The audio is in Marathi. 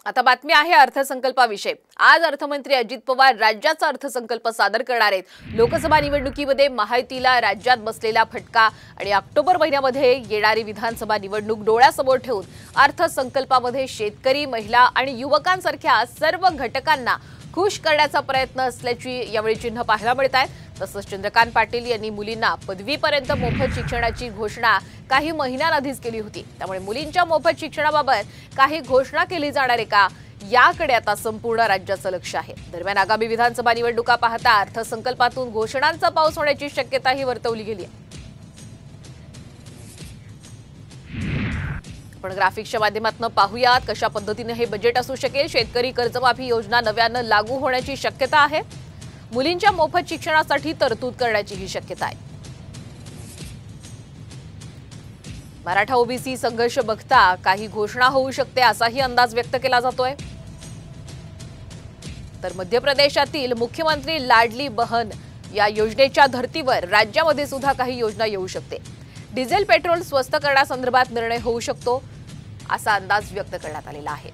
आता बातमी आहे अर्थसंकल्पाविषयी। आज अर्थमंत्री अजित पवार राज्याचा अर्थसंकल्प सादर करणार आहेत। लोकसभा निवडणुकीमध्ये महायुतीला राज्यात बसलेला फटका आणि ऑक्टोबर महिन्यामध्ये येणारी विधानसभा निवडणूक डोळ्यासमोर ठेवून अर्थसंकल्पामध्ये शेतकरी, महिला आणि युवकांसारख्या सर्व घटकांना खुश करण्याचा प्रयत्न असल्याची यावेळी चिन्ह पाहायला मिळत आहेत। तसंच चंद्रकांत पाटील यांनी मुलींना पदवीपर्यंत मोफत शिक्षणाची घोषणा काही महिन्यांआधीच केली होती। त्यामुळे मुलींच्या मोफत शिक्षणाबाबत काही घोषणा केली जाणार आहे का, याकडे आता संपूर्ण राज्याचं लक्ष आहे। दरम्यान आगामी विधानसभा निवडणुका पाहता अर्थसंकल्पातून घोषणांचा पाऊस होण्याची शक्यताही वर्तवली गेली आहे। आपण ग्राफिक्सच्या माध्यमातून पाहूयात कशा पद्धतीने हे बजेट असू शकेल। शेतकरी कर्जमाफी योजना नव्यानं लागू होण्याची शक्यता आहे। मुलींच्या मोफत शिक्षणासाठी तरतूद करण्याची ही शक्यता आहे। मराठा ओबीसी संघर्ष बघता काही घोषणा होऊ शकते असाही अंदाज व्यक्त केला जातोय। तर मध्य प्रदेशातील मुख्यमंत्री लाडली बहन या योजनेच्या धर्तीवर राज्यामध्ये सुद्धा काही योजना येऊ शकते। डिझेल पेट्रोल स्वस्त करण्यासंदर्भात निर्णय होऊ शकतो असा अंदाज व्यक्त करण्यात आलेला आहे।